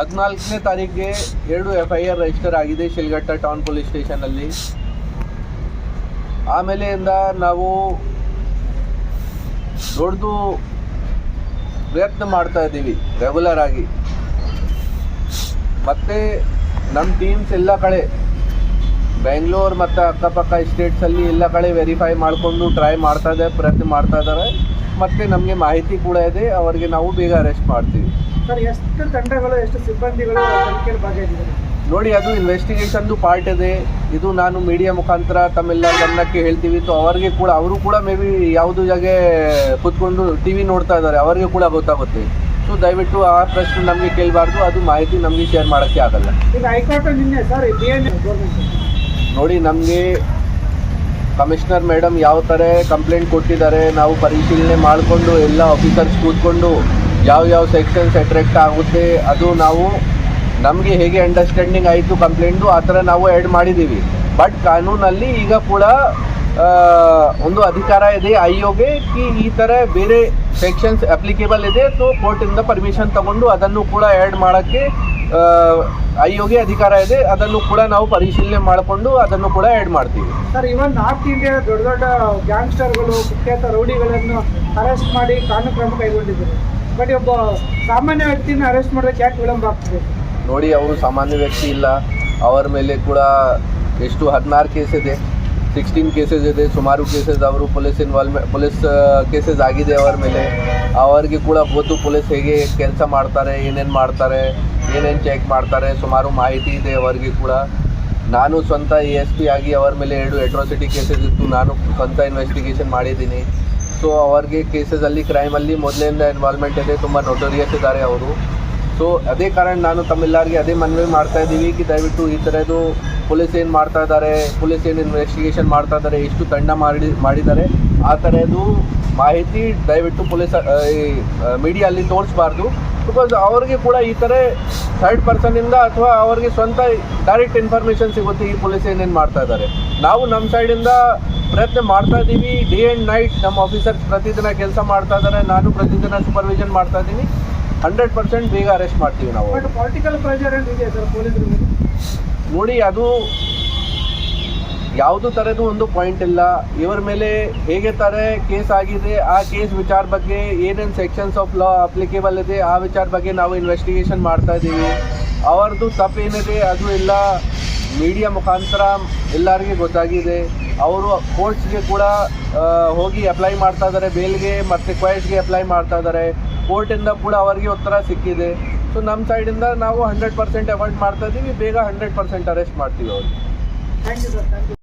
14ನೇ ತಾರೀಕಿಗೆ 2 FIR register ಆಗಿದೆ ಶಿಲ್ಘಟ್ಟ town police ಸ್ಟೇಷನಲ್ಲಿ. ಆಮೇಲೆಯಿಂದ ನಾವು ದೊಡ್ಡದು ಪ್ರಯತ್ನ ಮಾಡ್ತಾ ಇದ್ದೀವಿ ರೆಗ್ಯುಲರ್ ಆಗಿ. ಮತ್ತು ನಮ್ಮ ಟೀಮ್ಸ್ ಎಲ್ಲ ಕಡೆ ಬೆಂಗಳೂರು ಮತ್ತು ಅಕ್ಕಪಕ್ಕ ಸ್ಟೇಟ್ಸಲ್ಲಿ ಎಲ್ಲ ಕಡೆ ವೆರಿಫೈ ಮಾಡಿಕೊಂಡು ಟ್ರೈ ಪ್ರಯತ್ನ ಮಾಡ್ತಾ ಇದ್ದಾರೆ. ಮತ್ತು ನಮಗೆ ಮಾಹಿತಿ ಕೂಡ ಇದೆ, ಅವರಿಗೆ ನಾವು ಬೇಗ ಅರೆಸ್ಟ್ ಮಾಡ್ತೀವಿ. ಸರ್, ಎಷ್ಟು ತಂಡಗಳು, ಎಷ್ಟು ಸಿಬ್ಬಂದಿಗಳು ತನಿಖೆಯಲ್ಲಿ ಭಾಗಿಯಾಗಿದ್ದಾರೆ? ನೋಡಿ, ಅದು ಇನ್ವೆಸ್ಟಿಗೇಷನ್ದು ಪಾರ್ಟ್ ಇದೆ. ಇದು ನಾನು ಮೀಡಿಯಾ ಮುಖಾಂತರ ತಮ್ಮೆಲ್ಲ ಗಮನಕ್ಕೆ ಹೇಳ್ತೀವಿ. ಅವರು ಕೂಡ ಮೇ ಬಿ ಯಾವುದು ಜಾಗ ಕೂತ್ಕೊಂಡು TV ನೋಡ್ತಾ ಇದ್ದಾರೆ, ಅವರಿಗೆ ಕೂಡ ಗೊತ್ತಾಗುತ್ತೆ. ಸೊ ದಯವಿಟ್ಟು ಆ ಪ್ರಶ್ನೆ ನಮಗೆ ಕೇಳಬಾರ್ದು, ಅದು ಮಾಹಿತಿ ನಮಗೆ ಶೇರ್ ಮಾಡೋಕ್ಕೆ ಆಗಲ್ಲ. ಈಗ ಹೈಕೋರ್ಟ್ ನಿನ್ನೆ ಸರ್ ನೋಡಿ, ನಮಗೆ ಕಮಿಷನರ್ ಮೇಡಮ್ ಯಾವ ಥರ ಕಂಪ್ಲೇಂಟ್ ಕೊಟ್ಟಿದ್ದಾರೆ, ನಾವು ಪರಿಶೀಲನೆ ಮಾಡಿಕೊಂಡು ಎಲ್ಲ ಆಫೀಸರ್ಸ್ ಕೂತ್ಕೊಂಡು ಯಾವ ಸೆಕ್ಷನ್ಸ್ ಅಟ್ರಾಕ್ಟ್ ಆಗುತ್ತೆ, ಅದು ನಾವು ನಮಗೆ ಹೇಗೆ ಅಂಡರ್ಸ್ಟ್ಯಾಂಡಿಂಗ್ ಆಯಿತು ಕಂಪ್ಲೇಂಟು ಆ ಥರ ನಾವು ಆ್ಯಡ್ ಮಾಡಿದ್ದೀವಿ. ಬಟ್ ಕಾನೂನಲ್ಲಿ ಈಗ ಕೂಡ ಒಂದು ಅಧಿಕಾರ ಇದೆ ಐಒಗೆ ಕಿ ಈ ಥರ ಬೇರೆ ಸೆಕ್ಷನ್ಸ್ ಅಪ್ಲಿಕೇಬಲ್ ಇದೆ. ಸೊ ಕೋರ್ಟಿಂದ ಪರ್ಮಿಷನ್ ತಗೊಂಡು ಅದನ್ನು ಕೂಡ ಆ್ಯಡ್ ಮಾಡೋಕ್ಕೆ ಐಒಗೆ ಅಧಿಕಾರ ಇದೆ. ಅದನ್ನು ಕೂಡ ನಾವು ಪರಿಶೀಲನೆ ಮಾಡಿಕೊಂಡು ಅದನ್ನು ಕೂಡ ಆ್ಯಡ್ ಮಾಡ್ತೀವಿ. ಸರ್, ಇವನ್ ನಾರ್ತ್ ಇಂಡಿಯಾ ದೊಡ್ಡ ದೊಡ್ಡ ಗ್ಯಾಂಗ್ಸ್ಟರ್ಗಳು, ಕುಖ್ಯಾತ ರೌಡಿಗಳನ್ನು ಅರೆಸ್ಟ್ ಮಾಡಿ ಕಾನೂನು ಕ್ರಮ ಕೈಗೊಂಡಿದ್ದಾರೆ. ಬಟ್ ಒಬ್ಬ ಸಾಮಾನ್ಯ ವ್ಯಕ್ತಿನ ಅರೆಸ್ಟ್ ಮಾಡೋಕ್ಕೆ ಯಾಕೆ ವಿಳಂಬ ಆಗ್ತದೆ? ನೋಡಿ, ಅವರು ಸಾಮಾನ್ಯ ವ್ಯಕ್ತಿ ಇಲ್ಲ. ಅವರ ಮೇಲೆ ಕೂಡ ಎಷ್ಟು 16 ಕೇಸ್ ಇದೆ, 16 ಕೇಸಸ್ ಇದೆ. ಸುಮಾರು ಕೇಸಸ್ ಅವರು ಪೊಲೀಸ್ ಕೇಸಸ್ ಆಗಿದೆ ಅವರ ಮೇಲೆ. ಅವರಿಗೆ ಕೂಡ ಗೊತ್ತು ಪೊಲೀಸ್ ಹೇಗೆ ಕೆಲಸ ಮಾಡ್ತಾರೆ, ಏನೇನು ಮಾಡ್ತಾರೆ, ಏನೇನು ಚೆಕ್ ಮಾಡ್ತಾರೆ, ಸುಮಾರು ಮಾಹಿತಿ ಇದೆ ಅವರಿಗೆ ಕೂಡ. ನಾನು ಸ್ವಂತ ASP ಆಗಿ ಅವರ ಮೇಲೆ 2 ಅಟ್ರಾಸಿಟಿ ಕೇಸಸ್ ಇತ್ತು, ನಾನು ಸ್ವಂತ ಇನ್ವೆಸ್ಟಿಗೇಷನ್ ಮಾಡಿದ್ದೀನಿ. ಸೊ ಅವ್ರಿಗೆ ಕೇಸಸಲ್ಲಿ ಕ್ರೈಮಲ್ಲಿ ಮೊದಲಿಂದ ಇನ್ವಾಲ್ವ್ಮೆಂಟ್ ಇದೆ, ತುಂಬ ನೋಟೋರಿಯಸ್ ಇದ್ದಾರೆ ಅವರು. ಸೊ ಅದೇ ಕಾರಣ ನಾನು ತಮ್ಮೆಲ್ಲರಿಗೆ ಅದೇ ಮನವಿ ಮಾಡ್ತಾ ಇದ್ದೀವಿ ಕಿ ದಯವಿಟ್ಟು ಈ ಥರದ್ದು ಪೊಲೀಸ್ ಏನು ಮಾಡ್ತಾ ಇದ್ದಾರೆ, ಪೊಲೀಸ್ ಏನು ಇನ್ವೆಸ್ಟಿಗೇಷನ್ ಮಾಡ್ತಾ ಇದ್ದಾರೆ, ಎಷ್ಟು ತಂಡ ಮಾಡಿದ್ದಾರೆ, ಆ ಥರದ್ದು ಮಾಹಿತಿ ದಯವಿಟ್ಟು ಪೊಲೀಸ್ ಮೀಡಿಯಾ ಅಲ್ಲಿ ತೋರಿಸಬಾರ್ದು. ಬಿಕಾಸ್ ಅವ್ರಿಗೆ ಕೂಡ ಈ ಥರ ಥರ್ಡ್ ಪರ್ಸನಿಂದ ಅಥವಾ ಅವ್ರಿಗೆ ಸ್ವಂತ ಡೈರೆಕ್ಟ್ ಇನ್ಫಾರ್ಮೇಷನ್ ಸಿಗುತ್ತೆ ಈ ಪೊಲೀಸ್ ಏನೇನು ಮಾಡ್ತಾ ಇದ್ದಾರೆ. ನಾವು ನಮ್ಮ ಸೈಡಿಂದ ಪ್ರಯತ್ನ ಮಾಡ್ತಾ ಇದ್ದೀವಿ. ಡೇ ಆ್ಯಂಡ್ ನೈಟ್ ನಮ್ಮ ಆಫೀಸರ್ಸ್ ಪ್ರತಿದಿನ ಕೆಲಸ ಮಾಡ್ತಾ ಇದ್ದಾರೆ, ನಾನು ಪ್ರತಿದಿನ ಸೂಪರ್ವಿಷನ್ ಮಾಡ್ತಾ ಇದ್ದೀನಿ. 100% ಬೇಗ ಅರೆಸ್ಟ್ ಮಾಡ್ತೀವಿ ನಾವು. ಪೊಲಿಟಿಕಲ್ ಪ್ರೆಷರ್ ಇದೆ ಸರ್ ಪೊಲೀಸರ ಮೇಲೆ? ನೋಡಿ, ಅದು ಯಾವುದು ಥರದ್ದು ಒಂದು ಪಾಯಿಂಟ್ ಇಲ್ಲ. ಇವರ ಮೇಲೆ ಹೇಗೆ ಥರ ಕೇಸ್ ಆಗಿದೆ, ಆ ಕೇಸ್ ವಿಚಾರ ಬಗ್ಗೆ ಏನೇನು ಸೆಕ್ಷನ್ಸ್ ಆಫ್ ಲಾ ಅಪ್ಲಿಕೇಬಲ್ ಇದೆ ಆ ವಿಚಾರ ಬಗ್ಗೆ ನಾವು ಇನ್ವೆಸ್ಟಿಗೇಷನ್ ಮಾಡ್ತಾ ಇದ್ದೀವಿ. ಅವರದ್ದು ತಪ್ಪೇನಿದೆ ಅದು ಎಲ್ಲ ಮೀಡಿಯಾ ಮುಖಾಂತರ ಎಲ್ಲರಿಗೆ ಗೊತ್ತಾಗಿದೆ. ಅವರು ಕೋರ್ಟ್ಸ್ಗೆ ಕೂಡ ಹೋಗಿ ಅಪ್ಲೈ ಮಾಡ್ತಾ ಇದ್ದಾರೆ, ಬೇಲ್ಗೆ ಮತ್ತು ಕ್ವೈಟ್ಗೆ ಅಪ್ಲೈ ಮಾಡ್ತಾ ಇದ್ದಾರೆ. ಕೋರ್ಟಿಂದ ಕೂಡ ಅವರಿಗೆ ಉತ್ತರ ಸಿಕ್ಕಿದೆ. ಸೊ ನಮ್ಮ ಸೈಡಿಂದ ನಾವು 100% ಅವಾಯ್ಡ್ ಮಾಡ್ತಾ ಇದ್ದೀವಿ. ಬೇಗ 100% ಅರೆಸ್ಟ್ ಮಾಡ್ತೀವಿ ಅವ್ರಿಗೆ. Thank you sir.